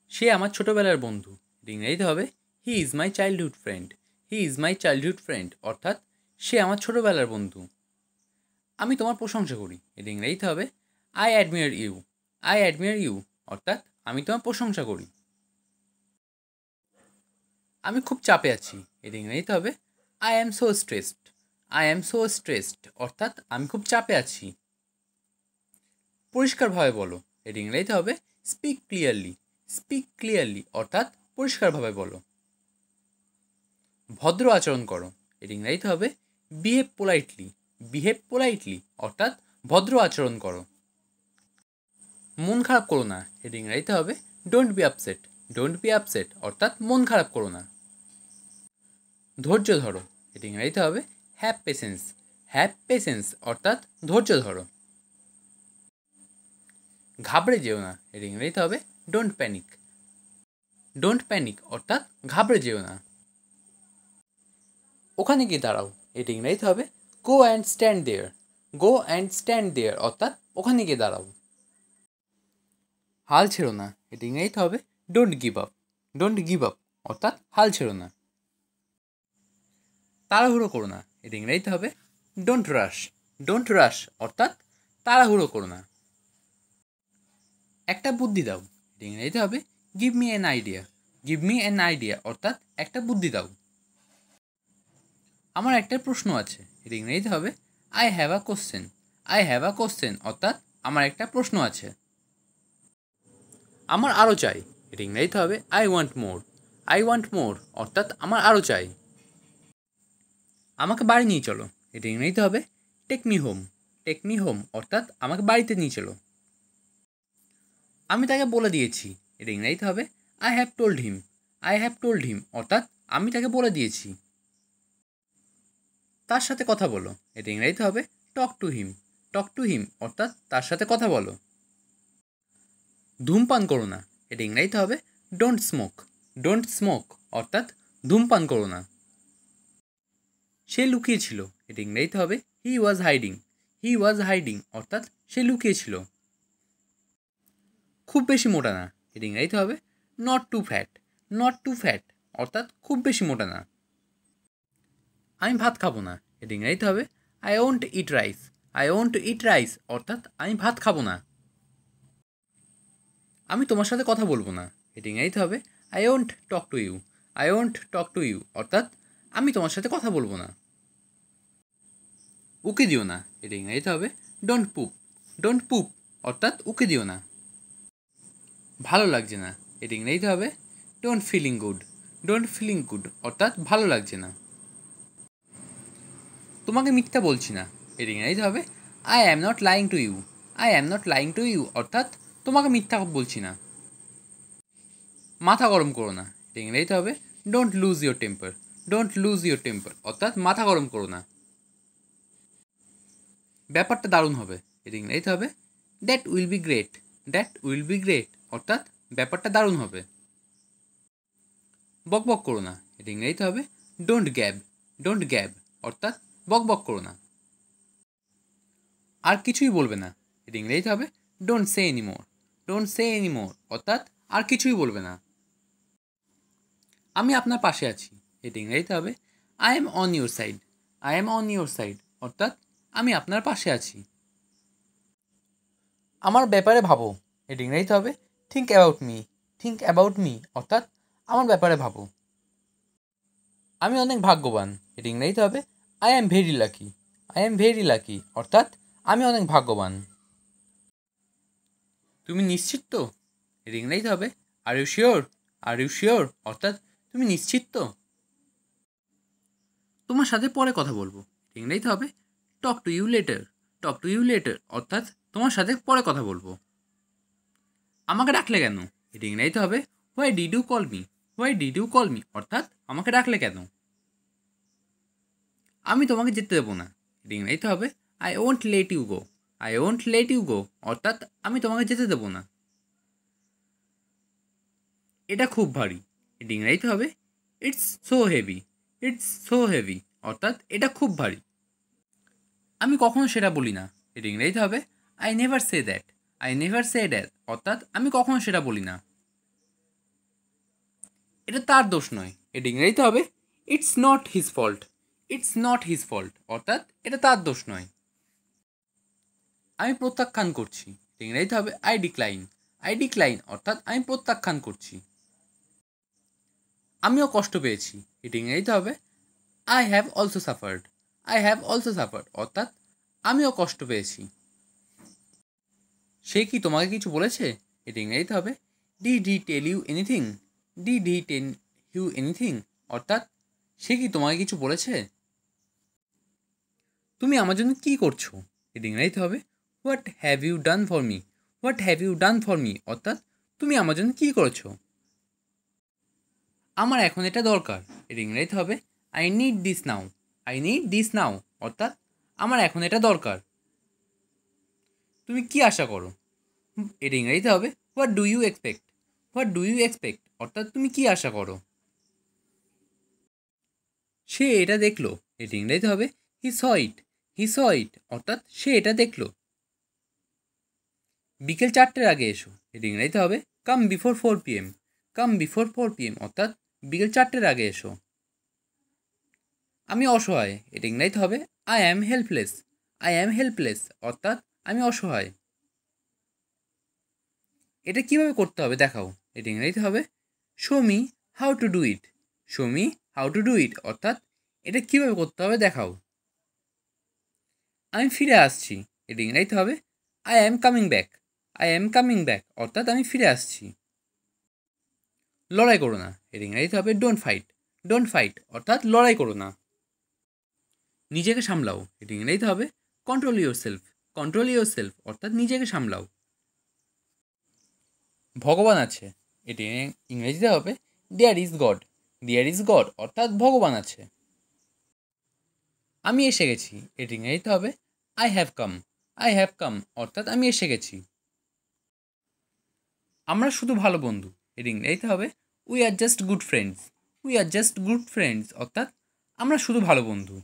সে আমার ছোটোবেলার বন্ধু। এটা ইংরেজিতে হবে he is my childhood friend. He is my childhood friend অর্থাৎ সে আমার ছোটোবেলার বন্ধু। আমি তোমার প্রশংসা করি। এটা ইংরেজিতে হবে I admire you. I admire you অর্থাৎ আমি তোমার প্রশংসা করি। আমি খুব চাপে আছি। এটা ইংরেজিতে হবে I am so stressed. I am so stressed অর্থাৎ আমি খুব চাপে আছি। পরিষ্কারভাবে বলো। এটা ইংরেজিতে হবে স্পিক ক্লিয়ারলি। স্পিক ক্লিয়ারলি অর্থাৎ পরিষ্কারভাবে বলো। ভদ্র আচরণ করো। এটা ইংরেজিতে হবে বিহেভ পোলাইটলি। বিহেভ পোলাইটলি অর্থাৎ ভদ্র আচরণ করো। মন খারাপ করো না। এটা ইংরেজিতে হবে don't be upset. Don't be upset অর্থাৎ মন খারাপ করো না। ধৈর্য ধরো। এটা ইংরেজিতে হবে হ্যাভ পেশেন্স। হ্যাভ পেশেন্স অর্থাৎ ধৈর্য ধরো। ঘাবড়ে যেও না। এটা ইংরেজিতে হবে ডোন্ট প্যানিক। ডোন্ট প্যানিক অর্থাৎ ঘাবড়ে যেও না। ওখানে গিয়ে দাঁড়াও। এটা ইংরেজিতে হবে go and stand there. Go and stand there অর্থাৎ ওখানে গিয়ে দাঁড়াও। হাল ছেড়ো না। এটা ইংরেজিতে হবে don't give up. Don't give up অর্থাৎ হাল ছেড়ো না। তাড়াহুড়ো করো না। এটা ইংরেজিতে হবে ডোন্ট রাশ। ডোন্ট রাশ অর্থাৎ তাড়াহুড়ো করো না। একটা বুদ্ধি দাও। এটা ইংরেজিতে হবে give me an idea. Give me an idea অর্থাৎ একটা বুদ্ধি দাও। আমার একটা প্রশ্ন আছে। এটা ইংরেজিতে হবে I have a question. I have a question অর্থাৎ আমার একটা প্রশ্ন আছে। আমার আরও চাই। এটা ইংরেজিতে হবে I want more. I want মোর অর্থাৎ আমার আরও চাই। আমাকে বাড়ি নিয়ে চলো। এটা ইংরেজিতে হবে take me home. Take me home অর্থাৎ আমাকে বাড়িতে নিয়ে চলো। আমি তাকে বলে দিয়েছি। এটা ইংরেজিতে হবে I have told him. I have told him অর্থাৎ আমি তাকে বলে দিয়েছি। তার সাথে কথা বলো। এটা ইংরেজিতে হবে talk to him. Talk to him অর্থাৎ তার সাথে কথা বলো। ধূমপান করো না। এটা ইংরেজিতে হবে ডোন্ট স্মোক। ডোন্ট স্মোক অর্থাৎ ধূমপান করো না। সে লুকিয়েছিল। এটা ইংরেজিতে হবে হি ওয়াজ হাইডিং। হি ওয়াজ হাইডিং অর্থাৎ সে লুকিয়েছিল। খুব বেশি মোটা না। এটা ইংরেজিতে হবে not too fat. Not too fat অর্থাৎ খুব বেশি মোটা না। আমি ভাত খাবো না। এটা ইংরেজিতে হবে I won't eat rice. I won't eat rice অর্থাৎ আমি ভাত খাবো না। আমি তোমার সাথে কথা বলবো না। এটা ইংরেজিতে হবে I won't talk to you. I won't talk to you অর্থাৎ আমি তোমার সাথে কথা বলবো না। উকি দিও না। এটা ইংরেজিতে হবে ডোন্ট পুপ। ডোন্ট পুপ অর্থাৎ উকি দিও না। ভালো লাগছে না। এটা ইংরেজিতে হবে don't feeling good. Don't feeling good অর্থাৎ ভালো লাগছে না। তোমাকে মিথ্যা বলছি না। এটা ইংরেজিতে হবে I am not lying to you. I am not lying to you অর্থাৎ তোমাকে মিথ্যা বলছি না। মাথা গরম করো না। এটা ইংরেজিতে হবে don't lose your temper. Don't lose your temper অর্থাৎ মাথা গরম করো না। ব্যাপারটা দারুণ হবে। এটা ইংরেজিতে হবে that will be great. That will be great অর্থাৎ ব্যাপারটা দারুণ হবে। বক বক করো না। এটা ইংরেজিতে হবে ডোন্ট গ্যাব। ডোন্ট গ্যাব অর্থাৎ বক বক করো না। আর কিছুই বলবে না। এটা ইংরেজিতে হবে don't say anymore. Don't say anymore অর্থাৎ আর কিছুই বলবে না। আমি আপনার পাশে আছি। এটা ইংরেজিতে হবে I am on your side. I am on your side অর্থাৎ আমি আপনার পাশে আছি। আমার ব্যাপারে ভাবো। এটা ইংরেজিতে হবে think about me. Think about me অর্থাৎ আমার ব্যাপারে ভাবো। আমি অনেক ভাগ্যবান। এটা ইংরেজিতে হবে I am very lucky. I am very lucky অর্থাৎ আমি অনেক ভাগ্যবান। তুমি নিশ্চিত তো? এটা ইংরেজিতে হবে are you sure. Are you sure অর্থাৎ তুমি নিশ্চিত তো? তোমার সাথে পরে কথা বলবো। ইংরেজিতে হবে talk to you later. Talk to you later অর্থাৎ তোমার সাথে পরে কথা বলবো। আমাকে ডাকলে কেন? এটা ইংরেজিতে হবে why did you call me. Why did you call me অর্থাৎ আমাকে ডাকলে কেন? আমি তোমাকে যেতে দেবো না। এটা ইংরেজিতে হবে I won't let you go. I won't let you go অর্থাৎ আমি তোমাকে যেতে দেবো না। এটা খুব ভারী। এটা ইংরেজিতে হবে it's so heavy. It's so heavy অর্থাৎ এটা খুব ভারী। আমি কখনো সেটা বলি না। এটা ইংরেজিতে হবে I never say that. I never say that অর্থাৎ আমি কখনো সেটা বলি না। এটা তার দোষ নয়, এটা ইংরেজিতে হবে it's not his fault. It's not his fault অর্থাৎ এটা তার দোষ নয়। আমি প্রত্যাখ্যান করছি, এটা ইংরেজিতে হবে আই ডিক্লাইন। আই ডিক্লাইন অর্থাৎ আমি প্রত্যাখ্যান করছি। আমিও কষ্ট পেয়েছি, এটা ইংরেজিতে হবে I have also suffered. I have also suffered অর্থাৎ আমিও কষ্ট পেয়েছি। সে কি তোমাকে কিছু বলেছে, এটা ইংরেজিতে হবে did he tell you anything. Did he tell you anything অর্থাৎ সে কি তোমাকে কিছু বলেছে। তুমি আমার জন্য কী করছো, এটা ইংরেজিতে হবে what have you done for me. What have you done for me অর্থাৎ তুমি আমার জন্য কী করেছো। আমার এখন এটা দরকার, এটা ইংরেজিতে হবে I need this now. I need this now অর্থাৎ আমার এখন এটা দরকার। তুমি কি আশা করো, এটা ইংরেজিতে হবে what do you expect. What do you expect অর্থাৎ তুমি কি আশা করো। সে এটা দেখলো, এটা ইংরেজিতে হবে হি স ইট। হি স ইট অর্থাৎ সে এটা দেখলো। বিকেল 4টের আগে এসো, এটা ইংরেজিতে হবে come before 4 PM। Come before 4 PM অর্থাৎ বিকেল 4টের আগে এসো। আমি অসহায়, এটা ইংরেজিতে হবে I am helpless. I am helpless অর্থাৎ আমি অসহায়। এটা কীভাবে করতে হবে দেখাও, এটা ইংরেজিতে হবে show me how to do it. Show me how to do it অর্থাৎ এটা কীভাবে করতে হবে দেখাও। আমি ফিরে আসছি, এটা ইংরেজিতে হবে I am coming back. I am coming back অর্থাৎ আমি ফিরে আসছি। লড়াই করো না, এটা ইংরেজিতে হবে ডোন্ট ফাইট। ডোন্ট ফাইট অর্থাৎ লড়াই করো না। নিজেকে সামলাও, এটা ইংরেজিতে হবে control yourself. Control yourself অর্থাৎ নিজেকে সামলাও। ভগবান আছে, এটি ইংরেজিতে হবে there is God. There is God অর্থাৎ ভগবান আছে। আমি এসে গেছি, এটি ইংরেজিতে হবে I have come. I have come অর্থাৎ আমি এসে গেছি। আমরা শুধু ভালো বন্ধু, এটি ইংরেজিতে হবে we are just good friends. We are just good friends অর্থাৎ আমরা শুধু ভালো বন্ধু।